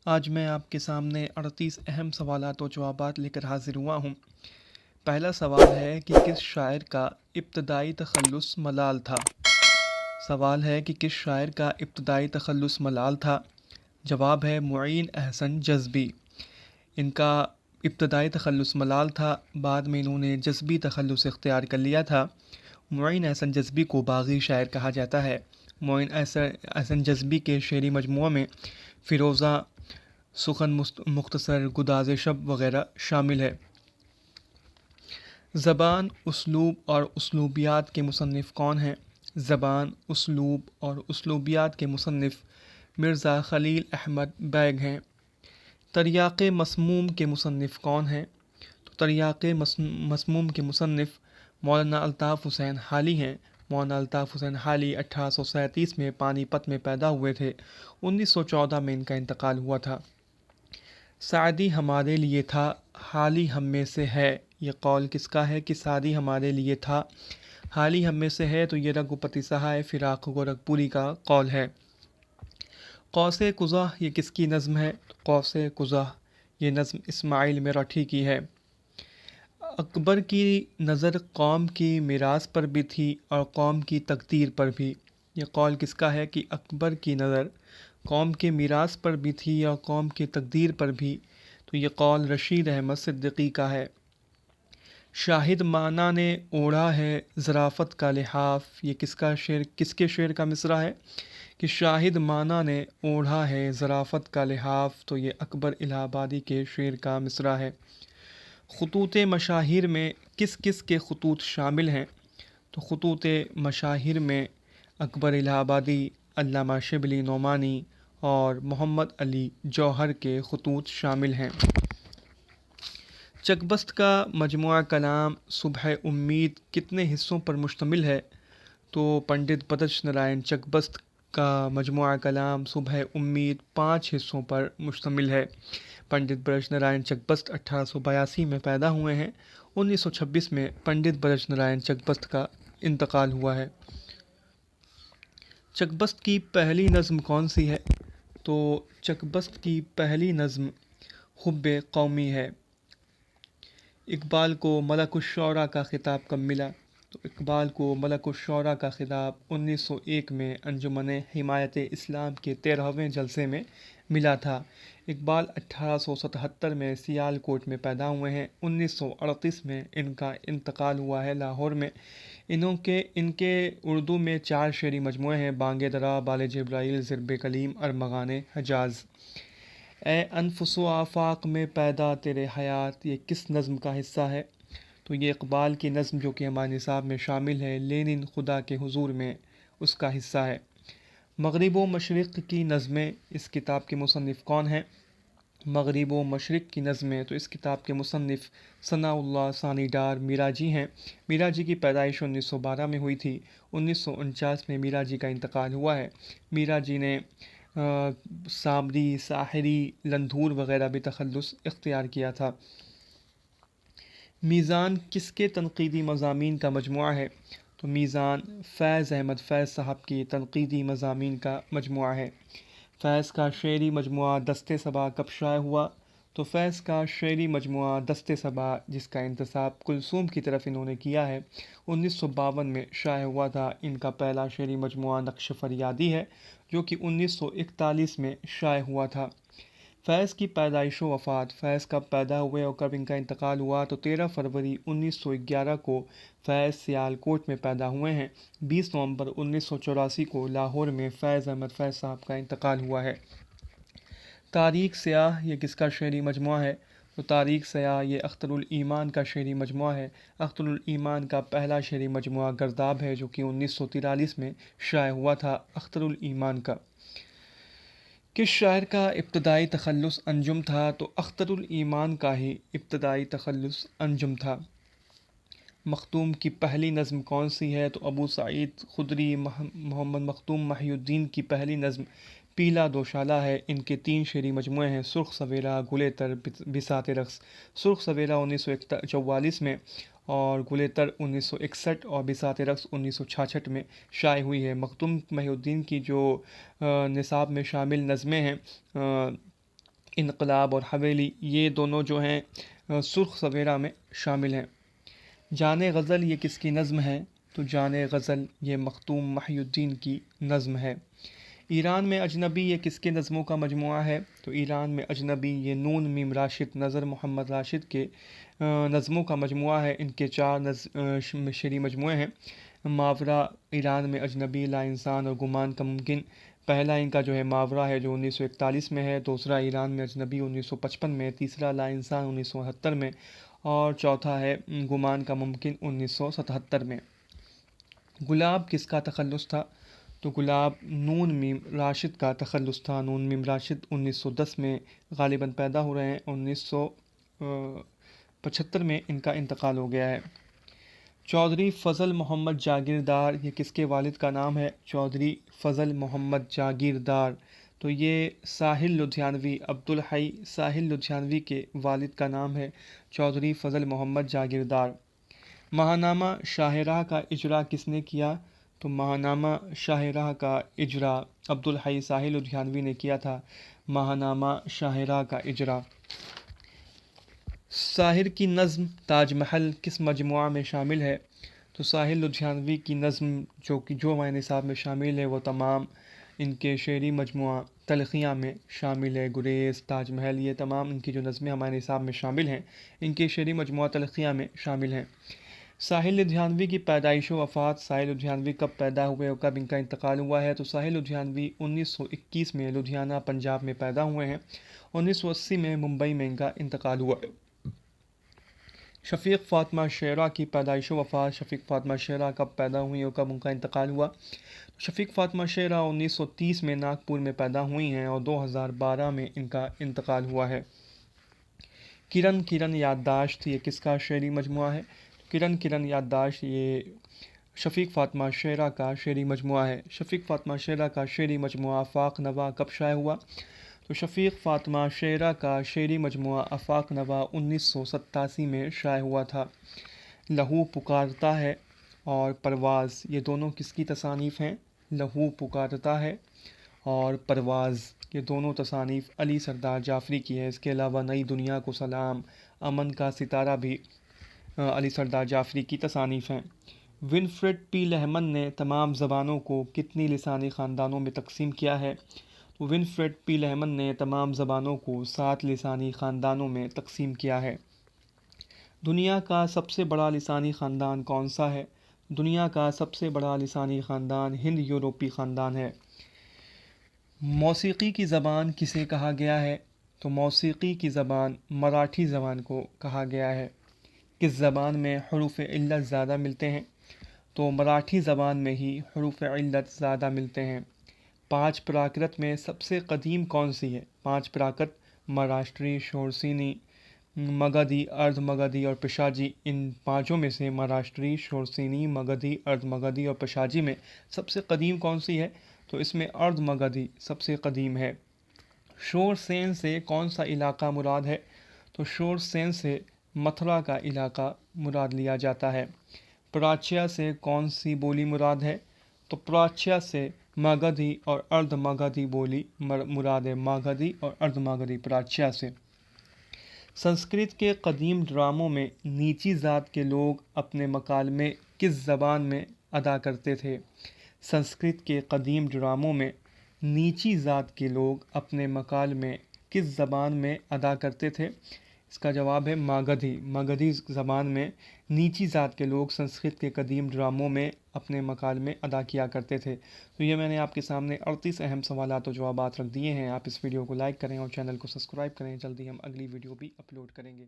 آج میں آپ کے سامنے 38 اہم سوالات و جوابات لے کر حاضر ہوا ہوں۔ پہلا سوال ہے کہ کس شاعر کا ابتدائی تخلص ملال تھا؟ سوال ہے کہ کس شاعر کا ابتدائی تخلص ملال تھا؟ جواب ہے معین احسن جذبی۔ ان کا ابتدائی تخلص ملال تھا، بعد میں انہوں نے جذبی تخلص اختیار کر لیا تھا۔ معین احسن جذبی کو باغی شاعر کہا جاتا ہے۔ معین احسن جذبی کے شعری مجموعہ میں فیروزہ، سخن مختصر، گداز شب وغیرہ شامل ہے۔ زبان، اسلوب اور اسلوبیات کے مصنف کون ہیں؟ زبان، اسلوب اور اسلوبیات کے مصنف مرزا خلیل احمد بیگ ہیں۔ تریاق مسموم کے مصنف کون ہیں؟ تو تریاق مسموم کے مصنف مولانا الطاف حسین حالی ہیں۔ مولانا الطاف حسین حالی 1837 میں پانی پت میں پیدا ہوئے تھے۔ 1914 میں ان کا انتقال ہوا تھا۔ سعدی ہمارے لیے تھا، حالی ہم میں سے ہے۔ یہ قول کس کا ہے کہ سعدی ہمارے لیے تھا، حالی ہم میں سے ہے؟ تو یہ رگھوپتی سہائے فراق گورکھپوری کا قول ہے۔ قوس قزح یہ کس کی نظم ہے؟ قوس قزح یہ نظم اسماعیل میرٹھی کی ہے۔ اکبر کی نظر قوم کی میراث پر بھی تھی اور قوم کی تقدیر پر بھی۔ یہ قول کس کا ہے کہ اکبر کی نظر قوم کے میراث پر بھی تھی اور قوم کی تقدیر پر بھی؟ تو یہ قول رشید احمد صدیقی کا ہے۔ شاہد مانا نے اوڑھا ہے ظرافت کا لحاف، یہ کس کے شعر کا مصرع ہے کہ شاہد مانا نے اوڑھا ہے ظرافت کا لحاف؟ تو یہ اکبر الہ آبادی کے شعر کا مصرع ہے۔ خطوط مشاہیر میں کس کس کے خطوط شامل ہیں؟ تو خطوط مشاہیر میں اکبر الہ آبادی، علامہ شبلی نعمانی اور محمد علی جوہر کے خطوط شامل ہیں۔ چک بست کا مجموعہ کلام صبح امید کتنے حصوں پر مشتمل ہے؟ تو پنڈت بدج نارائن چک بست کا مجموعہ کلام صبح امید 5 حصوں پر مشتمل ہے۔ پنڈت برج نارائن چک بست 1882 میں پیدا ہوئے ہیں۔ 1926 میں پنڈت برج نارائن چک بست کا انتقال ہوا ہے۔ چک بست کی پہلی نظم کون سی ہے؟ تو چک بست کی پہلی نظم حب قومی ہے۔ اقبال کو ملک الشعراء کا خطاب کب ملا؟ تو اقبال کو ملک الشعراء کا خطاب 1901 میں انجمن حمایت اسلام کے 13ویں جلسے میں ملا تھا۔ اقبال 1877 میں سیال کوٹ میں پیدا ہوئے ہیں۔ 1938 میں ان کا انتقال ہوا ہے لاہور میں۔ ان کے اردو میں 4 شعری مجموعے ہیں: بانگ درا، بال جبرائیل، ضرب کلیم، ارمغان حجاز۔ اے انفس و آفاق میں پیدا تیرے حیات، یہ کس نظم کا حصہ ہے؟ تو یہ اقبال کی نظم جو کہ ہمارے نصاب میں شامل ہے، لینن خدا کے حضور میں، اس کا حصہ ہے۔ مغرب و مشرق کی نظمیں، اس کتاب کے مصنف کون ہیں؟ مغرب و مشرق کی نظمیں، تو اس کتاب کے مصنف ثناء اللہ ثانی ڈار میرا جی ہیں۔ میرا جی کی پیدائش 1912 میں ہوئی تھی۔ 1949 میں میرا جی کا انتقال ہوا ہے۔ میرا جی نے سامری، ساحری، لندھور وغیرہ بھی تخلص اختیار کیا تھا۔ میزان کس کے تنقیدی مضامین کا مجموعہ ہے؟ تو میزان فیض احمد فیض صاحب کی تنقیدی مضامین کا مجموعہ ہے۔ فیض کا شعری مجموعہ دست صبا کب شائع ہوا؟ تو فیض کا شعری مجموعہ دست صبا، جس کا انتساب کلثوم کی طرف انہوں نے کیا ہے، 1952 میں شائع ہوا تھا۔ ان کا پہلا شعری مجموعہ نقش فریادی ہے، جو کہ 1941 میں شائع ہوا تھا۔ فیض کی پیدائش و وفات، فیض کب پیدا ہوئے اور کب ان کا انتقال ہوا؟ تو 13 فروری 1911 کو فیض سیال کوٹ میں پیدا ہوئے ہیں۔ 20 نومبر 1984 کو لاہور میں فیض احمد فیض صاحب کا انتقال ہوا ہے۔ تاریخ سیاہ یہ کس کا شعری مجموعہ ہے؟ تو تاریخ سیاہ یہ اختر الایمان کا شعری مجموعہ ہے۔ اختر الایمان کا پہلا شعری مجموعہ گرداب ہے، جو کہ 1943 میں شائع ہوا تھا۔ اختر الایمان کا کس شاعر کا ابتدائی تخلص انجم تھا؟ تو اختر الایمان کا ہی ابتدائی تخلص انجم تھا۔ مختوم کی پہلی نظم کون سی ہے؟ تو ابو سعید خدری محمد مختوم محی الدین کی پہلی نظم پیلا دوشالہ ہے۔ ان کے 3 شعری مجموعے ہیں: سرخ سویرا، گلے تر، بساط رقص۔ سرخ سویرا 1944 میں اور گلے تر 1961 اور بساط رقص 1966 میں شائع ہوئی ہے۔ مختوم محی الدین کی جو نصاب میں شامل نظمیں ہیں، انقلاب اور حویلی یہ دونوں جو ہیں سرخ وغیرہ میں شامل ہیں۔ جان غزل یہ کس کی نظم ہے؟ تو جان غزل یہ مختوم محی الدین کی نظم ہے۔ ایران میں اجنبی یہ کس کے نظموں کا مجموعہ ہے؟ تو ایران میں اجنبی یہ نون میم راشد نظر محمد راشد کے نظموں کا مجموعہ ہے۔ ان کے 4 شعری مجموعے ہیں۔ ماورا ایران میں اجنبی، لا انسان اور گمان کا ممکن۔ پہلا ان کا جو ہے ماورا ہے جو 1941 میں ہے، دوسرا ایران میں اجنبی 1955 میں، تیسرا لا انسان 1978 میں، اور چوتھا ہے گمان کا ممکن 1977 میں۔ گلاب کس کا تخلص تھا؟ تو گلاب نون میم راشد کا تخلص تھا۔ نون میم راشد 1910 میں غالباً پیدا ہو رہے ہیں، 1975 میں ان کا انتقال ہو گیا ہے۔ چودھری فضل محمد جاگیردار یہ کس کے والد کا نام ہے؟ چودھری فضل محمد جاگیردار تو یہ ساحل لدھیانوی، عبدالحی ساحل لدھیانوی کے والد کا نام ہے چودھری فضل محمد جاگیردار۔ ماہنامہ شاہراہ کا اجرا کس نے کیا؟ تو ماہنامہ شاہراہ کا اجرا عبدالحی ساحل لدھیانوی نے کیا تھا۔ ماہنامہ شاہراہ کا اجرا۔ ساحر کی نظم تاج محل کس مجموعہ میں شامل ہے؟ تو ساحل لدھیانوی کی نظم جو ہمارے نصاب میں شامل ہے وہ تمام ان کے شعری مجموعہ تلخیاں میں شامل ہے۔ گریز، تاج محل یہ تمام ان کی جو نظمیں ہمارے نصاب میں شامل ہیں ان کے شعری مجموعہ تلخیاں میں شامل ہیں۔ ساحل لدھیانوی کی پیدائش و وفات، ساحل لدھیانوی کب پیدا ہوئے اور کب ان کا انتقال ہوا ہے؟ تو ساحل لدھیانوی 1921 میں لدھیانہ پنجاب میں پیدا ہوئے ہیں، 1980 میں ممبئی میں ان کا انتقال ہوا ہے۔ شفیق فاطمہ شیرہ کی پیدائش و وفات، شفیق فاطمہ شیرہ کب پیدا ہوئی اور کب ان کا انتقال ہوا؟ شفیق فاطمہ شیرہ 1930 میں ناگپور میں پیدا ہوئی ہیں اور 2012 میں ان کا انتقال ہوا ہے۔ کرن کرن یادداشت یہ کس کا شعری مجموعہ ہے؟ کرن کرن یادداشت یہ شفیق فاطمہ شیرہ کا شعری مجموعہ ہے۔ شفیق فاطمہ شیرہ کا شعری مجموعہ آفاق نوا کب شائع ہوا؟ تو شفیق فاطمہ شیرہ کا شعری مجموعہ آفاق نوا 1987 میں شائع ہوا تھا۔ لہو پکارتا ہے اور پرواز یہ دونوں کس کی تصانیف ہیں؟ لہو پکارتا ہے اور پرواز یہ دونوں تصانیف علی سردار جعفری کی ہے۔ اس کے علاوہ نئی دنیا کو سلام، امن کا ستارہ بھی علی سردار جعفری کی تصانیف ہیں۔ ونفریڈ پی لہمن نے تمام زبانوں کو کتنی لسانی خاندانوں میں تقسیم کیا ہے؟ ونفریڈ پی لہمن نے تمام زبانوں کو 7 لسانی خاندانوں میں تقسیم کیا ہے۔ دنیا کا سب سے بڑا لسانی خاندان کون سا ہے؟ دنیا کا سب سے بڑا لسانی خاندان ہند یورپی خاندان ہے۔ موسیقی کی زبان کسے کہا گیا ہے؟ تو موسیقی کی زبان مراٹھی زبان کو کہا گیا ہے۔ کس زبان میں حروف علت زیادہ ملتے ہیں؟ تو مراٹھی زبان میں ہی حروف علت زیادہ ملتے ہیں۔ 5 پراکرت میں سب سے قدیم کون سی ہے؟ 5 پراکرت مہاراشٹری، شورسینی، مگدھی، اردھ مگدھی اور پشاجی۔ ان 5 میں سے مہاراشٹری، شورسینی، مگدھی، اردھ مگدھی اور پشاجی میں سب سے قدیم کون سی ہے؟ تو اس میں اردھ مگدھی سب سے قدیم ہے۔ شور سین سے کون سا علاقہ مراد ہے؟ تو شور سین سے متھرا کا علاقہ مراد لیا جاتا ہے۔ پراچیا سے کون سی بولی مراد ہے؟ تو پراچیا سے مگدھی اور اردھ مگدھی بولی مراد ہے۔ مگدھی اور اردھ مگدھی پراچیا سے۔ سنسکرت کے قدیم ڈراموں میں نیچی ذات کے لوگ اپنے مکالمے کس زبان میں ادا کرتے تھے؟ سنسکرت کے قدیم ڈراموں میں نیچی ذات کے لوگ اپنے مکالمے کس زبان میں ادا کرتے تھے؟ اس کا جواب ہے مگدھی۔ مگدھی زبان میں نیچی ذات کے لوگ سنسکرت کے قدیم ڈراموں میں اپنے مکالمے ادا کیا کرتے تھے۔ تو یہ میں نے آپ کے سامنے 38 اہم سوالات و جوابات رکھ دیے ہیں۔ آپ اس ویڈیو کو لائک کریں اور چینل کو سبسکرائب کریں، جلدی ہم اگلی ویڈیو بھی اپلوڈ کریں گے۔